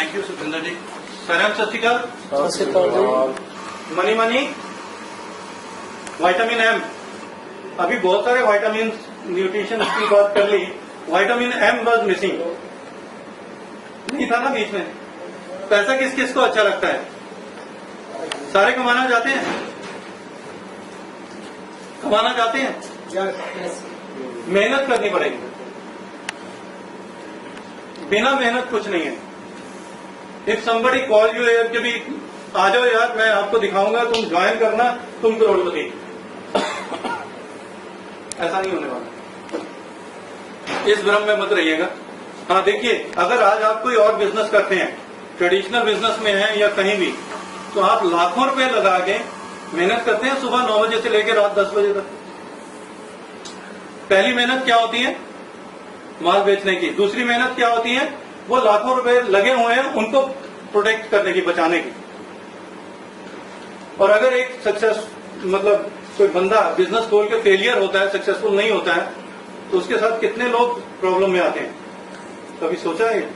Thank you Sukhwinder ji. Sir सत श्रीकाल। Money money vitamin M, अभी बहुत सारे विटामिन न्यूट्रिशन की बात कर ली, विटामिन एम वाज मिसिंग, नहीं था ना बीच में। पैसा किस किस को अच्छा लगता है? सारे कमाना चाहते हैं, कमाना चाहते हैं, मेहनत करनी पड़ेगी, बिना मेहनत कुछ नहीं है। इफ somebody कॉल यू कि भी आ जाओ यार मैं आपको दिखाऊंगा, तुम ज्वाइन करना, तुम करोड़पति, ऐसा नहीं होने वाला। इस भ्रम में मत रहिएगा। हाँ देखिए, अगर आज आप कोई और बिजनेस करते हैं, ट्रेडिशनल बिजनेस में हैं या कहीं भी, तो आप लाखों रुपए लगा के मेहनत करते हैं सुबह 9 बजे से लेकर रात 10 बजे तक। पहली मेहनत क्या होती है? माल बेचने की। दूसरी मेहनत क्या होती है? वो लाखों रुपए लगे हुए हैं उनको प्रोटेक्ट करने की, बचाने की। और अगर एक सक्सेस मतलब कोई बंदा बिजनेस खोल के फेलियर होता है, सक्सेसफुल नहीं होता है, तो उसके साथ कितने लोग प्रॉब्लम में आते हैं? कभी सोचा है?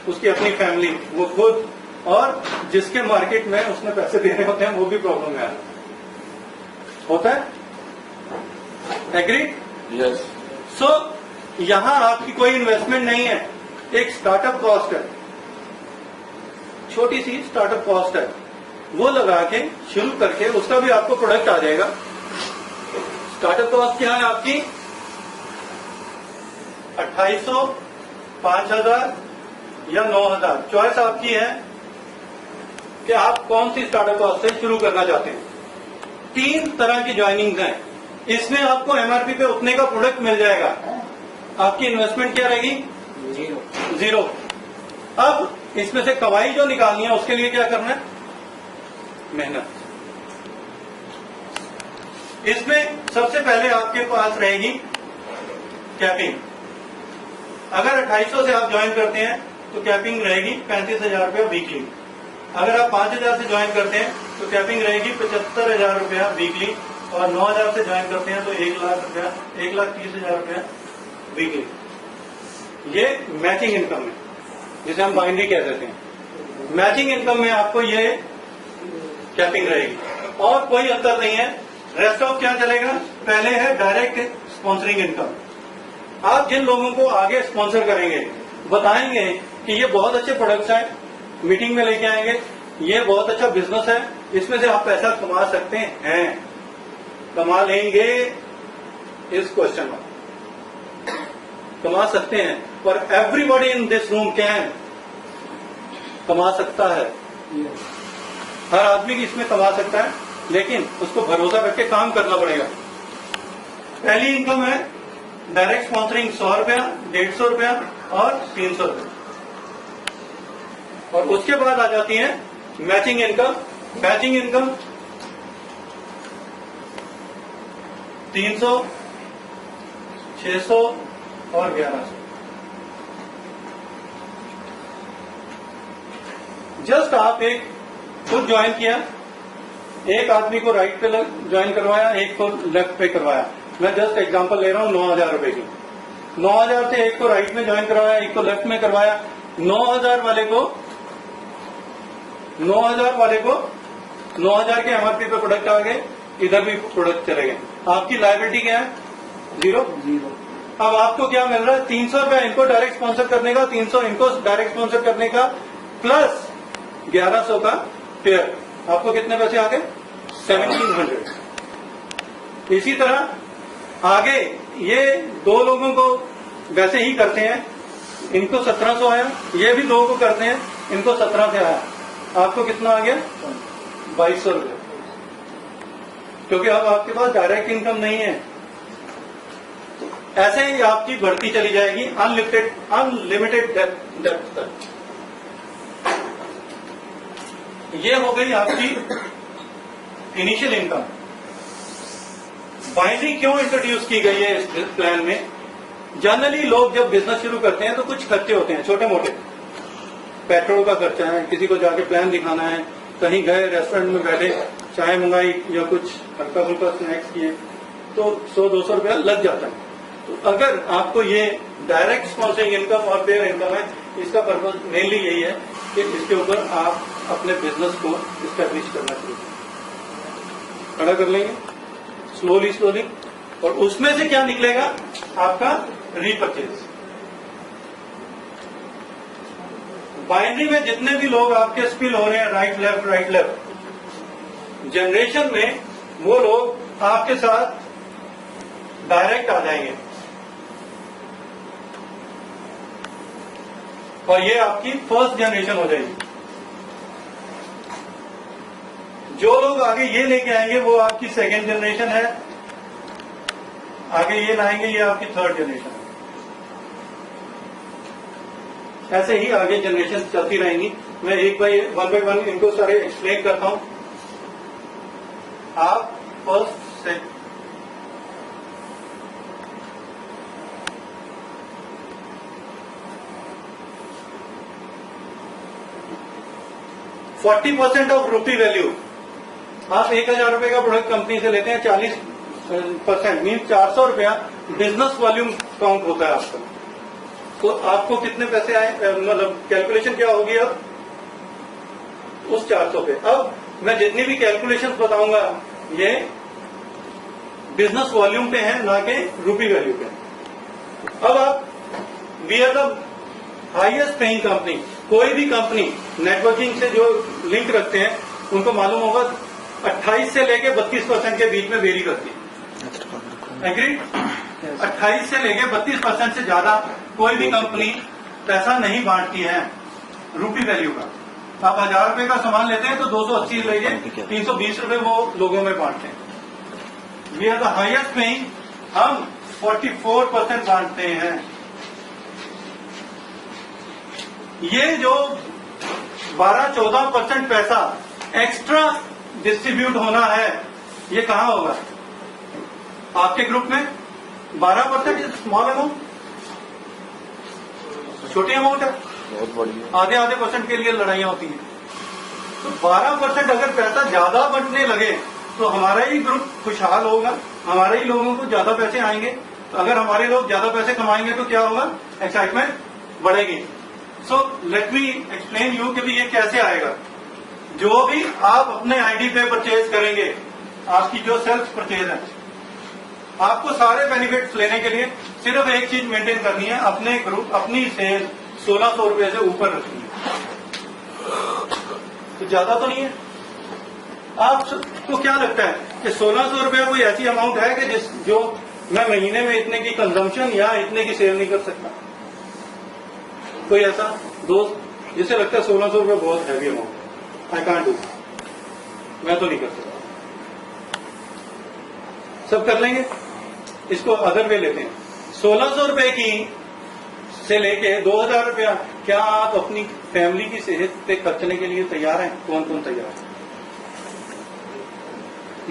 उसकी अपनी फैमिली, वो खुद, और जिसके मार्केट में उसने पैसे देने होते हैं वो भी प्रॉब्लम में होता है। एग्री? यस। सो यहां आपकी कोई इन्वेस्टमेंट नहीं है, एक स्टार्टअप कॉस्ट है, छोटी सी स्टार्टअप कॉस्ट है, वो लगा के शुरू करके उसका भी आपको प्रोडक्ट आ जाएगा। स्टार्टअप कॉस्ट क्या है आपकी? 2800, 5000 या 9000, चॉइस आपकी है कि आप कौन सी स्टार्टअप कॉस्ट से शुरू करना चाहते हैं। 3 तरह की ज्वाइनिंग हैं, इसमें आपको एमआरपी पे उतने का प्रोडक्ट मिल जाएगा। आपकी इन्वेस्टमेंट क्या रहेगी? जीरो। अब इसमें से कमाई जो निकालनी है उसके लिए क्या करना है? मेहनत। इसमें सबसे पहले आपके पास रहेगी कैपिंग। अगर 2800 से आप ज्वाइन करते हैं तो कैपिंग रहेगी 35,000 रुपया वीकली। अगर आप 5000 से ज्वाइन करते हैं तो कैपिंग रहेगी 75,000 रुपया वीकली, और 9000 से ज्वाइन करते हैं तो 1 लाख रुपया, 1,30,000 रुपया वीकली। ये मैचिंग इनकम है, जिसे हम बाइनरी कह देते हैं। मैचिंग इनकम में आपको ये कैपिंग रहेगी और कोई अंतर नहीं है। रेस्ट ऑफ क्या चलेगा? पहले है डायरेक्ट स्पॉन्सरिंग इनकम। आप जिन लोगों को आगे स्पॉन्सर करेंगे, बताएंगे कि ये बहुत अच्छे प्रोडक्ट्स हैं, मीटिंग में लेके आएंगे, ये बहुत अच्छा बिजनेस है, इसमें से आप पैसा कमा सकते हैं, कमा लेंगे, इस क्वेश्चन में कमा सकते हैं, पर everybody in this room can, कमा सकता है। हर आदमी इसमें कमा सकता है, लेकिन उसको भरोसा करके काम करना पड़ेगा। पहली इनकम है डायरेक्ट स्पॉन्सरिंग, 100 रुपया, 150 रुपया और 300 रुपया। और उसके बाद आ जाती है मैचिंग इनकम। मैचिंग इनकम 300, 600 और 1100। जस्ट आप एक खुद ज्वाइन किया, एक आदमी को राइट पे ज्वाइन करवाया, एक को लेफ्ट पे करवाया। मैं जस्ट एग्जांपल ले रहा हूं 9,000 रुपए की। 9,000 से एक को राइट में ज्वाइन करवाया, एक को लेफ्ट में करवाया। 9,000 वाले को 9,000 के एमआरपी पे प्रोडक्ट आ गए, इधर भी प्रोडक्ट चले गए। आपकी लायबिलिटी क्या है? जीरो। अब आपको क्या मिल रहा है? 300 रुपया इनको डायरेक्ट स्पॉन्सर करने का, 300 इनको डायरेक्ट स्पॉन्सर करने का, प्लस 1100 का फेयर। आपको कितने पैसे आ गए? 1700। इसी तरह आगे ये 2 लोगों को वैसे ही करते हैं, इनको 1700 आया, ये भी 2 को करते हैं, इनको 17 से आया। आपको कितना आ गया? 2200 रुपये। क्योंकि अब आपके पास डायरेक्ट इनकम नहीं है। ऐसे ही आपकी बढ़ती चली जाएगी अनलिमिटेड डेप्थ तक। ये हो गई आपकी इनिशियल इनकम। बाइनरी क्यों इंट्रोड्यूस की गई है इस प्लान में? जनरली लोग जब बिजनेस शुरू करते हैं तो कुछ खर्चे होते हैं, छोटे मोटे। पेट्रोल का खर्चा है, किसी को जाके प्लान दिखाना है, कहीं गए रेस्टोरेंट में बैठे, चाय मंगाई या कुछ हल्का फुल्का स्नैक्स किए, तो 100-200 रुपया लग जाता है। तो अगर आपको ये डायरेक्ट स्पॉन्सरिंग इनकम और पेयर इनकम है, इसका पर्पज मेनली यही है कि इसके ऊपर आप अपने बिजनेस को स्टैब्लिश करना शुरू खड़ा कर लेंगे स्लोली स्लोली, और उसमें से क्या निकलेगा आपका रीपरचेज। बाइनरी में जितने भी लोग आपके स्पिल हो रहे हैं राइट लेफ्ट, जनरेशन में वो लोग आपके साथ डायरेक्ट आ जाएंगे और ये आपकी फर्स्ट जनरेशन हो जाएगी। जो लोग आगे ये लेके आएंगे वो आपकी सेकेंड जनरेशन है, आगे ये लाएंगे ये आपकी थर्ड जनरेशन है। ऐसे ही आगे जनरेशन चलती रहेंगी। मैं एक बाय वन इनको सारे एक्सप्लेन करता हूं। आप फर्स्ट से 40% ऑफ रुपी वैल्यू, आप 1000 रुपए का प्रोडक्ट कंपनी से लेते हैं, 40% मीन 400 रुपया बिजनेस वॉल्यूम काउंट होता है आपका। तो आपको कितने पैसे आए, मतलब कैलकुलेशन क्या होगी अब उस 400 पे। अब मैं जितनी भी कैलकुलेशंस बताऊंगा ये बिजनेस वॉल्यूम पे है, ना कि रुपी वैल्यू पे। अब आप we are the highest paying company. कोई भी कंपनी नेटवर्किंग से जो लिंक रखते हैं उनको मालूम होगा 28 से लेके 32% के बीच में वेरी करती है। एग्री? 28 से लेके 32% से ज्यादा कोई भी कंपनी पैसा नहीं बांटती है रुपी वैल्यू का। आप 1000 रुपए का सामान लेते हैं तो 280 लेके 320 रुपए वो लोगों में बांटते हैं। We are the highest paying, हम 44% बांटते हैं। ये जो 12-14% पैसा एक्स्ट्रा डिस्ट्रीब्यूट होना है ये कहां होगा? आपके ग्रुप में 12% स्मॉल अमाउंट, छोटी अमाउंट है, बहुत बड़ी है। आधे परसेंट के लिए लड़ाइयां होती हैं। तो 12% अगर पैसा ज्यादा बंटने लगे तो हमारा ही ग्रुप खुशहाल होगा, हमारे ही लोगों को ज्यादा पैसे आएंगे। अगर हमारे लोग ज्यादा पैसे कमाएंगे तो क्या होगा? एक्साइटमेंट बढ़ेगी। So let me explain you कि ये कैसे आएगा। जो भी आप अपने आईडी पे परचेज करेंगे, आपकी जो सेल्फ परचेज है, आपको सारे बेनिफिट्स लेने के लिए सिर्फ एक चीज मेंटेन करनी है, अपने ग्रुप अपनी सेल 1600 रुपए से ऊपर रखनी है। तो ज्यादा तो नहीं है। आपको क्या लगता है कि 1600 रुपया कोई ऐसी अमाउंट है कि जो मैं महीने में इतने की कंजम्पशन या इतने की सेल नहीं कर सकता? कोई ऐसा दोस्त जिसे लगता है 1600 रुपया बहुत heavy amount, I can't do, मैं तो नहीं कर सकता। सब कर लेंगे। इसको अदर वे लेते हैं। 1600 रुपए की से लेके 2000 रुपया, क्या आप अपनी फैमिली की सेहत पे खर्चने के लिए तैयार हैं? कौन कौन तैयार है?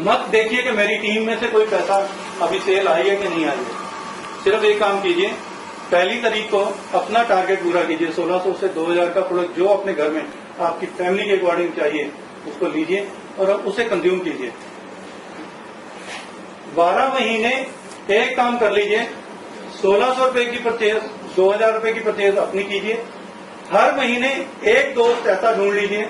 मत देखिए कि मेरी टीम में से कोई पैसा अभी सेल आई है कि नहीं आई है। सिर्फ एक काम कीजिए, पहली तारीख को अपना टारगेट पूरा कीजिए। 1600 से 2000 का प्रोडक्ट जो अपने घर में आपकी फैमिली के अकॉर्डिंग चाहिए उसको लीजिए और उसे कंज्यूम कीजिए। 12 महीने एक काम कर लीजिए, 1600 रुपए की परचेज, 2000 रुपए की परचेज अपनी कीजिए। हर महीने एक दोस्त ऐसा ढूंढ लीजिए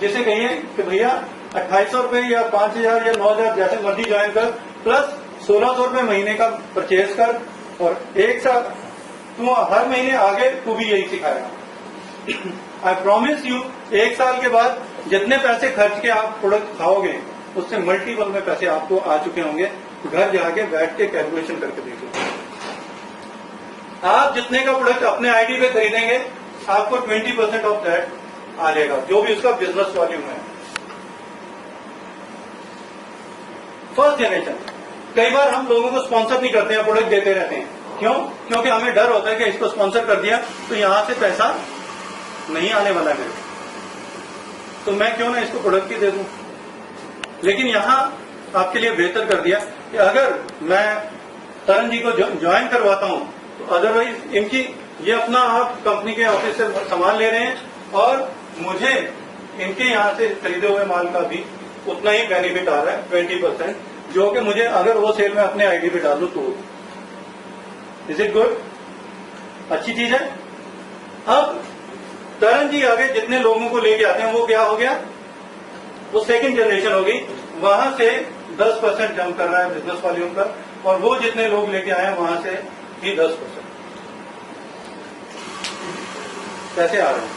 जिसे कहिए कि भैया 2800 रुपए या 5000 या 9000 जैसे मर्जी ज्वाइन कर, प्लस 1600 रुपए महीने का परचेज कर, और एक साथ तू हर महीने आगे तू भी यही सिखाएगा। आई प्रॉमिस यू, एक साल के बाद जितने पैसे खर्च के आप प्रोडक्ट खाओगे उससे मल्टीपल में पैसे आपको आ चुके होंगे। घर जाके बैठ के कैलकुलेशन करके देखिए। आप जितने का प्रोडक्ट अपने आईडी पे खरीदेंगे आपको 20% ऑफ दैट आ जाएगा, जो भी उसका बिजनेस वॉल्यूम है। फर्स्ट जनरेशन, कई बार हम लोगों को स्पॉन्सर नहीं करते हैं, प्रोडक्ट देते रहते हैं। क्यों? क्योंकि हमें डर होता है कि इसको स्पॉन्सर कर दिया तो यहां से पैसा नहीं आने वाला है, तो मैं क्यों ना इसको प्रोडक्ट ही दे दूं। लेकिन यहां आपके लिए बेहतर कर दिया कि अगर मैं तरन जी को ज्वाइन करवाता हूं तो अदरवाइज इनकी ये अपना आप कंपनी के ऑफिस से सामान ले रहे हैं और मुझे इनके यहां से खरीदे हुए माल का भी उतना ही बेनिफिट आ रहा है 20%, जो कि मुझे अगर वो सेल में अपने आईडी पे डाल दूं तो इज इट गुड? अच्छी चीज है। अब तरन जी आगे जितने लोगों को लेके आते हैं वो क्या हो गया, वो सेकंड जनरेशन होगी, वहां से 10% जंप कर रहा है बिजनेस वॉल्यूम का, और वो जितने लोग लेके आए हैं वहां से भी 10%। कैसे आ रहे हैं?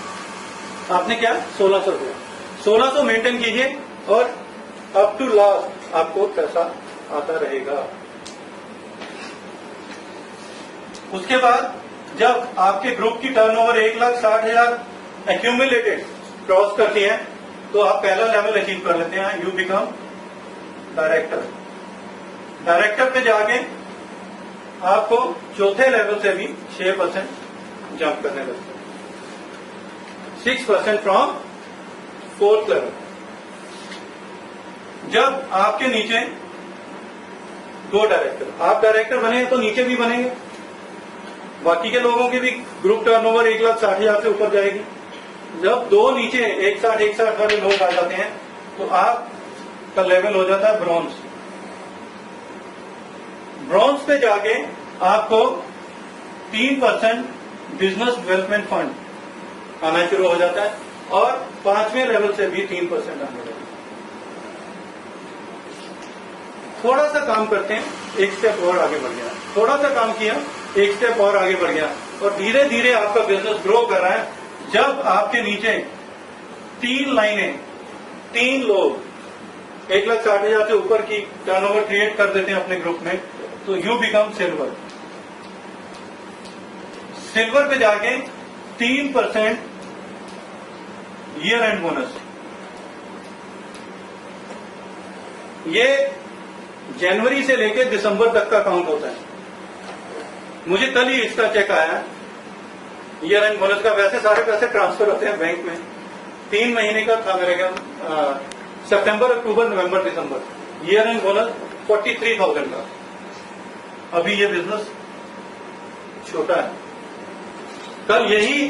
आपने क्या 1600 रुपया, 1600 मेंटेन कीजिए और अप टू लास्ट आपको पैसा आता रहेगा। उसके बाद जब आपके ग्रुप की टर्नओवर 1,60,000 एक्यूमुलेटेड क्रॉस करती है तो आप पहला लेवल अचीव कर लेते हैं, यू बिकम डायरेक्टर। डायरेक्टर पे जाके आपको चौथे लेवल से भी 6% जंप करने लगते हैं, 6% फ्रॉम फोर्थ लेवल। जब आपके नीचे 2 डायरेक्टर, आप डायरेक्टर बने तो नीचे भी बनेंगे, बाकी के लोगों की भी ग्रुप टर्नओवर 1,60,000 से ऊपर जाएगी। जब 2 नीचे 1,60 वाले लोग आ जाते हैं तो आपका लेवल हो जाता है ब्रॉन्ज। ब्रॉन्ज पे जाके आपको 3% बिजनेस डेवलपमेंट फंड आना शुरू हो जाता है, और 5वें लेवल से भी 3% आने लगेगा। थोड़ा सा काम करते हैं, एक स्टेप और आगे बढ़ गया, थोड़ा सा काम किया, एक स्टेप और आगे बढ़ गया, और धीरे धीरे आपका बिजनेस ग्रो कर रहा है। जब आपके नीचे 3 लाइनें, 3 लोग 1,60,000 से ऊपर की टर्नओवर क्रिएट कर देते हैं अपने ग्रुप में, तो यू बिकम सिल्वर। सिल्वर पे जाके 3% ईयर एंड बोनस। ये जनवरी से लेकर दिसंबर तक का काउंट होता है। मुझे कल ही इसका चेक आया ईयर एंड बोनस का। वैसे सारे पैसे ट्रांसफर होते हैं बैंक में, 3 महीने का था मेरे ख्याल, सितंबर, अक्टूबर, नवंबर, दिसंबर। ईयर एंड बोनस 43,000 का। अभी ये बिजनेस छोटा है, कल यही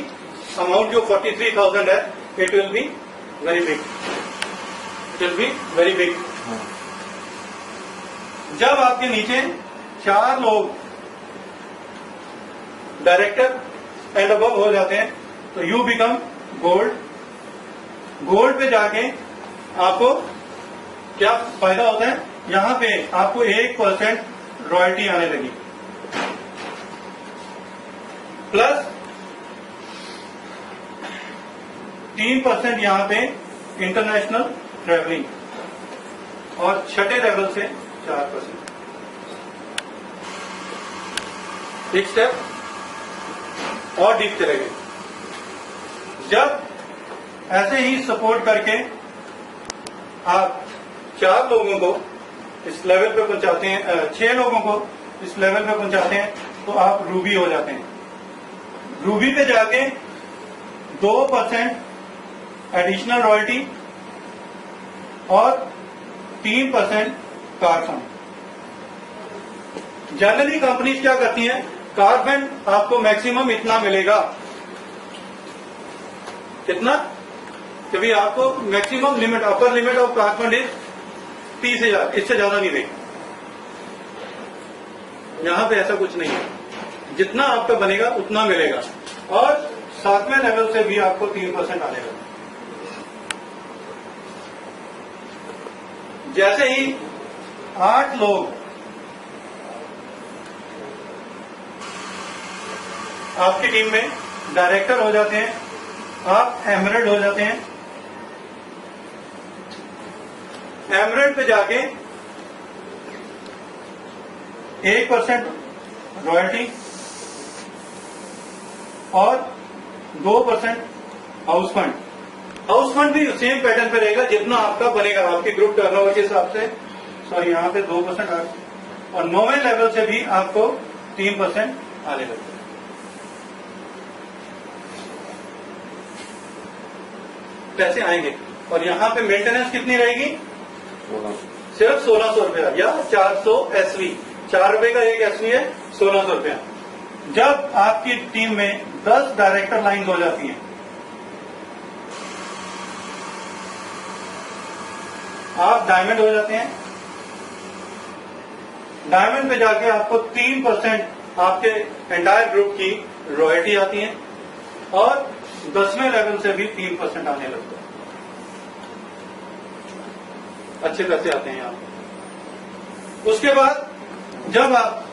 अमाउंट जो 43,000 है, it will be very big, it will be very big. जब आपके नीचे 4 लोग डायरेक्टर एंड अबव हो जाते हैं तो यू बिकम गोल्ड। गोल्ड पे जाके आपको क्या फायदा होता है, यहां पे आपको 1% रॉयल्टी आने लगी, प्लस 3% यहां पे इंटरनेशनल ट्रेवलिंग, और छठे लेवल से 4%। एक स्टेप और डीप चले गए। जब ऐसे ही सपोर्ट करके आप 4 लोगों को इस लेवल पे पहुंचाते हैं, 6 लोगों को इस लेवल पे पहुंचाते हैं, तो आप रूबी हो जाते हैं। रूबी पे जाके 2% एडिशनल रॉयल्टी और 3% कार फंड। जनरली कंपनीज क्या करती हैं, कार फंड आपको मैक्सिमम इतना मिलेगा, कितना, क्योंकि आपको maximum limit, upper limit of car fund is 30,000, इससे ज्यादा नहीं देगा। यहां पे ऐसा कुछ नहीं है, जितना आपका बनेगा उतना मिलेगा, और 7वें लेवल से भी आपको 3% आने लगा। जैसे ही 8 लोग आपकी टीम में डायरेक्टर हो जाते हैं, आप एमरेड हो जाते हैं। एमरेड पे जाके 1% रॉयल्टी और 2% हाउस फंड। हाउस फंड भी सेम पैटर्न पे रहेगा, जितना आपका बनेगा आपके ग्रुप टर्नओवर के हिसाब से। सॉरी, यहां पे 2% और 9वें लेवल से भी आपको 3% आने लगता है। पैसे आएंगे, और यहां पे मेंटेनेंस कितनी रहेगी, सिर्फ 1600 रुपया या 400 एसवी। 4 रुपए का एक एसवी है, 1600 रुपया। जब आपकी टीम में 10 डायरेक्टर लाइन हो जाती हैं, आप डायमंड हो जाते हैं। डायमंड पे जाके आपको 3% आपके एंटायर ग्रुप की रॉयल्टी आती है और 10वें लेवल से भी 3% आने लगता है। अच्छे पैसे आते हैं यहाँ पे। उसके बाद जब आप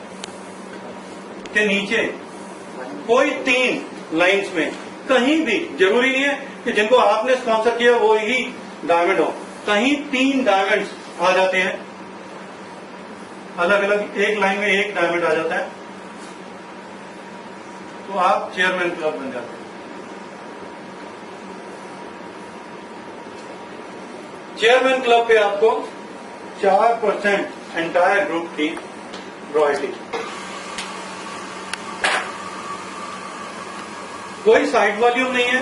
के नीचे कोई 3 लाइंस में कहीं भी, जरूरी नहीं है कि जिनको आपने स्पॉन्सर किया वो ही डायमंड हो, कहीं 3 डायमंड्स आ जाते हैं, अलग अलग एक लाइन में 1 डायमंड आ जाता है, तो आप चेयरमैन क्लब बन जाते हैं। चेयरमैन क्लब पे आपको 4% एंटायर ग्रुप की रॉयल्टी। कोई साइड वॉल्यूम नहीं है,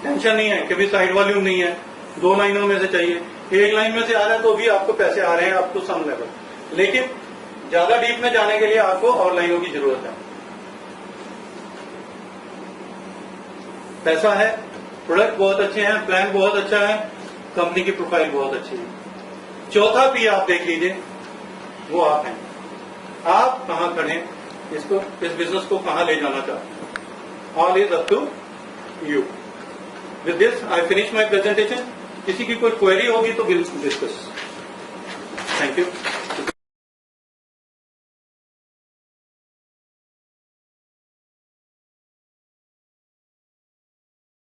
टेंशन नहीं है कि भी साइड वॉल्यूम नहीं है, 2 लाइनों में से चाहिए, 1 लाइन में से आ रहा है तो भी आपको पैसे आ रहे हैं अप टू सम लेवल, लेकिन ज्यादा डीप में जाने के लिए आपको और लाइनों की जरूरत है। पैसा है, प्रोडक्ट बहुत अच्छे हैं, प्लान बहुत अच्छा है, कंपनी की प्रोफाइल बहुत अच्छी है। चौथा पी आप देख लीजिए, वो आप हैं। आप कहां खड़े, इसको, इस बिजनेस को कहां ले जाना चाहते हैं। All is up to you. With this I finish my presentation. किसी की कोई क्वेरी होगी तो विल डिस्कस। Thank you.